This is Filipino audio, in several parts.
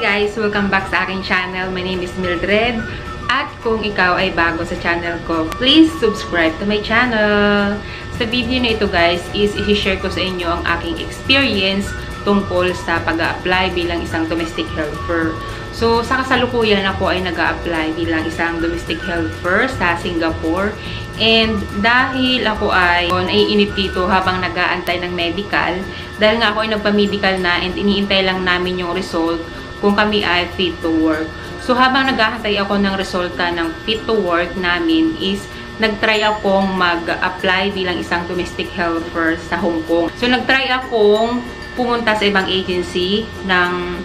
guys! Welcome back sa aking channel. My name is Mildred. At kung ikaw ay bago sa channel ko, please subscribe to my channel. Sa video na ito guys, is i-share ko sa inyo ang aking experience tungkol sa pag-a-apply bilang isang domestic helper. So, sa kasalukuyan ako ay nag-a-apply bilang isang domestic helper sa Singapore. And dahil ako ay naiinip dito habang nag-aantay ng medical, dahil nga ako ay nagpa-medical na and iniintay lang namin yung result kung kami ay fit to work. So, habang nag-aantay ako ng resulta ng fit to work namin is nag-try akong mag-apply bilang isang domestic helper sa Hong Kong. So, nag-try akong pumunta sa ibang agency ng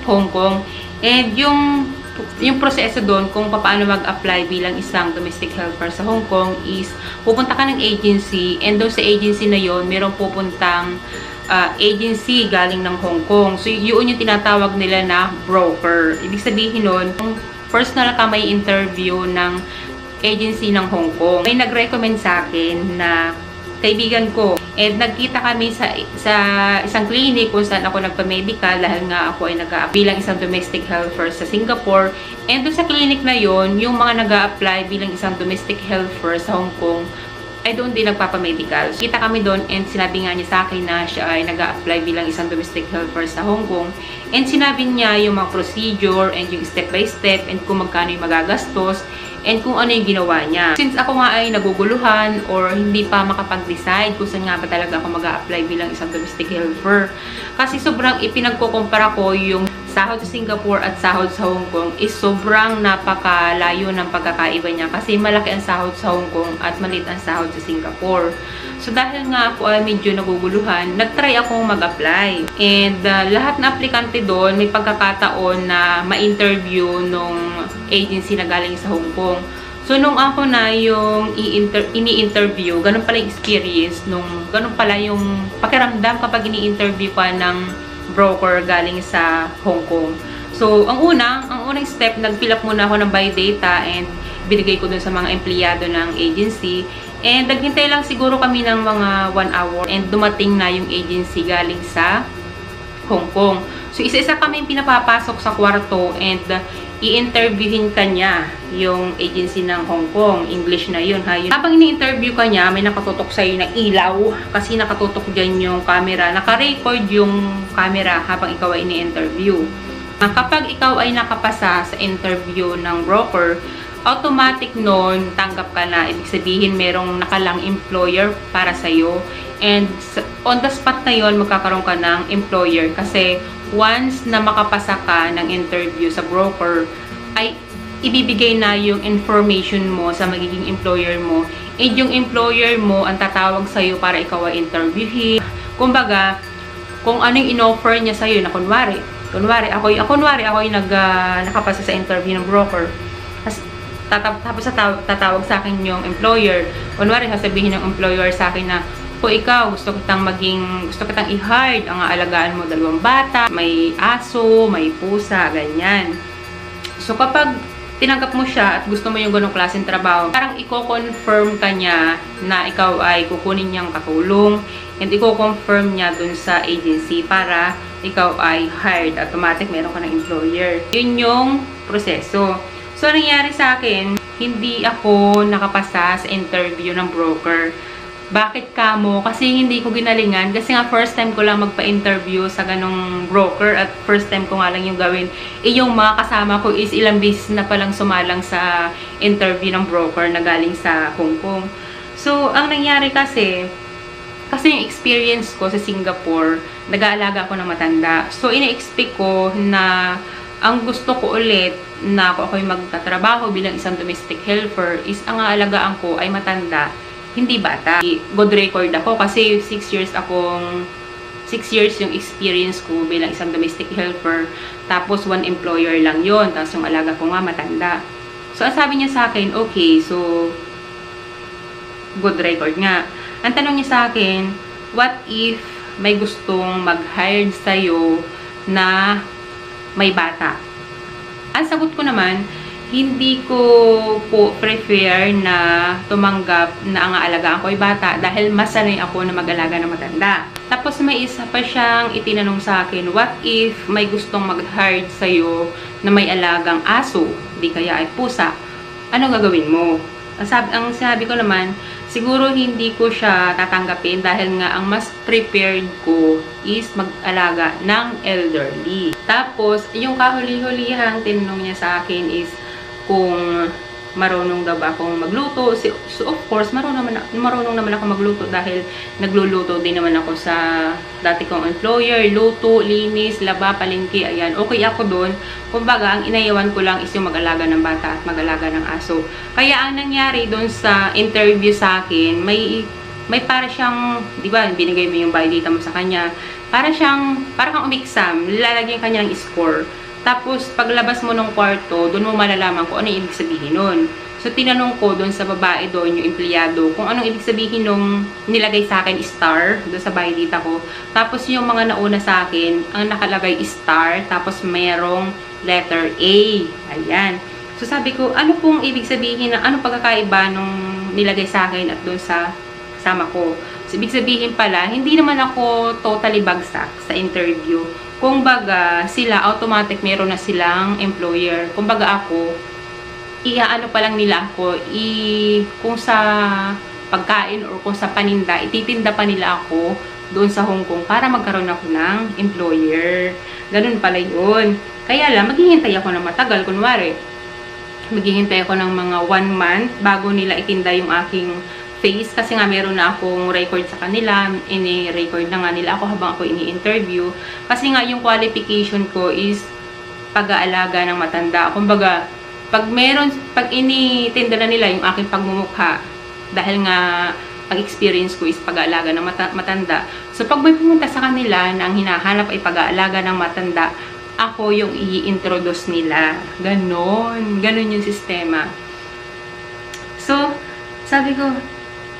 Hong Kong. And yung proseso doon kung paano mag-apply bilang isang domestic helper sa Hong Kong is pupunta ka ng agency and doon sa agency na yon mayroong pupuntang agency galing ng Hong Kong. So, yun yung tinatawag nila na broker. Ibig sabihin nun, kung personal ka may interview ng agency ng Hong Kong, may nag-recommend sa akin na kaibigan ko. And nagkita kami sa isang clinic kung saan ako nagpa-medical dahil nga ako ay bilang isang domestic helper sa Singapore. And doon sa clinic na yon, yung mga nag-a-apply bilang isang domestic helper sa Hong Kong ay doon din nagpapa-medical. Kita kami doon and sinabi nga niya sa akin na siya ay nag-a-apply bilang isang domestic helper sa Hong Kong. And sinabi niya yung mga procedure and yung step by step and kung magkano yung magagastos and kung ano yung ginawa niya. Since ako nga ay naguguluhan or hindi pa makapag-decide kung saan nga ba talaga ako mag-a-apply bilang isang domestic helper. Kasi sobrang ipinagkukumpara ko yung sahod sa Singapore at sahod sa Hong Kong is sobrang napakalayo ng pagkakaiba niya. Kasi malaki ang sahod sa Hong Kong at maliit ang sahod sa Singapore. So dahil nga ako ay medyo naguguluhan, nag-try akong mag-apply. And lahat na aplikante doon may pagkakataon na ma-interview nung agency na galing sa Hong Kong. So, nung ako na yung ini-interview, ganun pala yung experience, ganun pala yung pakiramdam kapag ini-interview ka ng broker galing sa Hong Kong. So, ang unang step, nag-fill up muna ako ng biodata and binigay ko dun sa mga empleyado ng agency. And naghintay lang siguro kami ng mga 1 hour and dumating na yung agency galing sa Hong Kong. So, isa-isa kami pinapapasok sa kwarto and i-interviewin ka niya yung agency ng Hong Kong. English na yun, ha? Habang ini-interview ka niya, may nakatutok sa'yo na ilaw kasi nakatutok dyan yung camera. Naka-record yung camera habang ikaw ay ini-interview. Kapag ikaw ay nakapasa sa interview ng broker, automatic nun, tanggap ka na. Ibig sabihin, merong nakalang employer para sa'yo. And on the spot na yun, magkakaroon ka ng employer kasi once na makapasa ka ng interview sa broker, ay ibibigay na yung information mo sa magiging employer mo. And yung employer mo ang tatawag sa'yo para ikaw ay interviewin. Kumbaga, kung anong in-offer niya sa'yo na kunwari ako yung nakapasa sa interview ng broker. Tapos tatawag sa akin yung employer. Kunwari, sasabihin ng employer sa akin na, kung ikaw, gusto kitang i-hire, ang aalagaan mo 2 bata, may aso, may pusa, ganyan. So, kapag tinanggap mo siya at gusto mo yung ganong klaseng trabaho, parang i-confirm ka niya na ikaw ay kukunin niyang katulong and i-confirm niya dun sa agency para ikaw ay hired. Automatic, meron ka ng employer. Yun yung proseso. So, nangyari sa akin, hindi ako nakapasa sa interview ng broker. Bakit kamo? Kasi hindi ko ginalingan. Kasi nga first time ko lang magpa-interview sa ganong broker at first time ko nga lang yung gawin. Yung mga kasama ko is ilang beses na palang sumalang sa interview ng broker na galing sa Hong Kong. So, ang nangyari kasi yung experience ko sa Singapore, nag-aalaga ako ng matanda. So, ina-expect ko na ang gusto ko ulit na ako yung magtatrabaho bilang isang domestic helper is ang aalagaan ko ay matanda, hindi bata. Good record ako kasi 6 years yung experience ko bilang isang domestic helper. Tapos 1 employer lang yon. Tapos yung alaga ko nga matanda. So, ang sabi niya sa akin, okay, so good record nga. Ang tanong niya sa akin, what if may gustong mag-hire sa'yo na may bata? Ang sagot ko naman, hindi ko po prefer na tumanggap na ang aalagaan ko ay bata dahil mas sanay ako na mag-alaga ng matanda. Tapos may isa pa siyang itinanong sa akin, what if may gustong mag-hire sa'yo na may alagang aso, di kaya ay pusa, ano gagawin mo? Ang sabi ko naman, siguro hindi ko siya tatanggapin dahil nga ang mas prepared ko is mag-alaga ng elderly. Tapos, yung kahuli-hulihang tinanong niya sa akin is kung marunong daw ba akong magluto. So, of course, marunong naman ako magluto dahil nagluluto din naman ako sa dati kong employer. Luto, linis, laba, palengke, ayan. Okay ako doon. Kumbaga, ang inayawan ko lang is yung mag-alaga ng bata at mag-alaga ng aso. Kaya ang nangyari doon sa interview sa akin, may para siyang, di ba, binigay mo yung biodata mo sa kanya. Para kang umexam, lalagyan kanya ng score. Tapos, paglabas mo ng kwarto, doon mo malalaman kung ano yung ibig sabihin nun. So, tinanong ko doon sa babae doon, yung empleyado, kung anong ibig sabihin nung nilagay sa akin star, doon sa biodata ko. Tapos, yung mga nauna sa akin, ang nakalagay star, tapos mayroong letter A. Ayan. So, sabi ko, ano pong ibig sabihin, ano pagkakaiba nung nilagay sa akin at doon sa kasama ko. So, ibig sabihin pala, hindi naman ako totally bagsak sa interview. Kumbaga, sila, automatic meron na silang employer. Kumbaga ako, iaano pa lang nila ako, kung sa pagkain or kung sa paninda, ititinda pa nila ako doon sa Hong Kong para magkaroon ako ng employer. Ganun pala yun. Kaya lang, maghihintay ako ng matagal. Kunwari, maghihintay ako ng mga 1 month bago nila itinda yung aking face kasi nga meron na akong record sa kanila, ini-record na nga nila ako habang ako ini-interview kasi nga yung qualification ko is pag-aalaga ng matanda. Kumbaga, pag initinda na nila yung aking pagmumukha dahil nga ang experience ko is pag-aalaga ng matanda. So pag may pumunta sa kanila na ang hinahanap ay pag-aalaga ng matanda, ako yung i-introduce nila. Ganon yung sistema. So, sabi ko,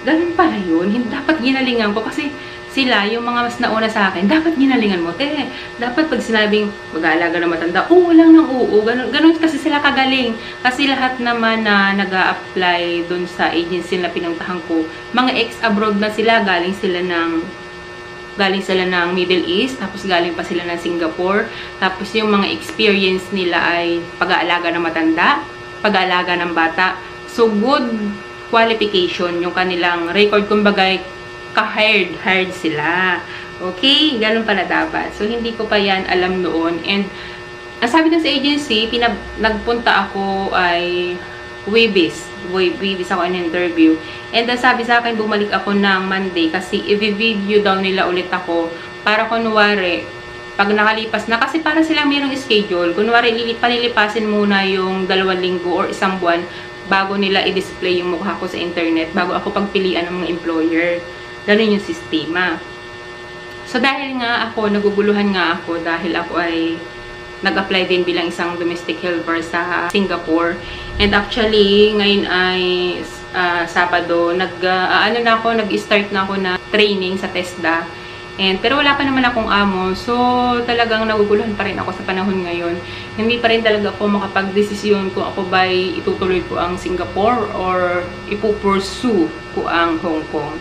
ganun pala yun. Dapat ginalingan ko kasi sila, yung mga mas nauna sa akin, dapat ginalingan mo. Dapat pag sinabing mag-aalaga na matanda, oo lang ng oo. Ganun kasi sila kagaling. Kasi lahat naman na nag-a-apply dun sa agency na pinuntahan ko, mga ex-abroad na sila, galing sila ng Middle East, tapos galing pa sila ng Singapore. Tapos yung mga experience nila ay pag-aalaga ng matanda, pag-aalaga ng bata. So, good qualification yung kanilang record, kumbaga ka-hired sila. Okay? Ganun pala dapat. So, hindi ko pa yan alam noon. And, ang sabi ng sa agency, nagpunta ako ay Webis ako in interview. And, ang sabi sa akin, bumalik ako ng Monday kasi i-video daw nila ulit ako para kunwari, pag nakalipas na, kasi para silang mayroong schedule, kunwari, palilipasin muna yung 2 linggo or 1 buwan bago nila i-display yung mukha ko sa internet, bago ako pagpilian ng mga employer. Ganun yung sistema. So, dahil nga ako, naguguluhan nga ako dahil ako ay nag-apply din bilang isang domestic helper sa Singapore. And actually, ngayon ay Sabado, nag-start na ako na training sa TESDA. Pero wala pa naman akong amo. So, talagang naguguluhan pa rin ako sa panahon ngayon. Hindi pa rin talaga ako makapag-desisyon kung ako ba'y itutuloy ko ang Singapore or ipupursue ko ang Hong Kong.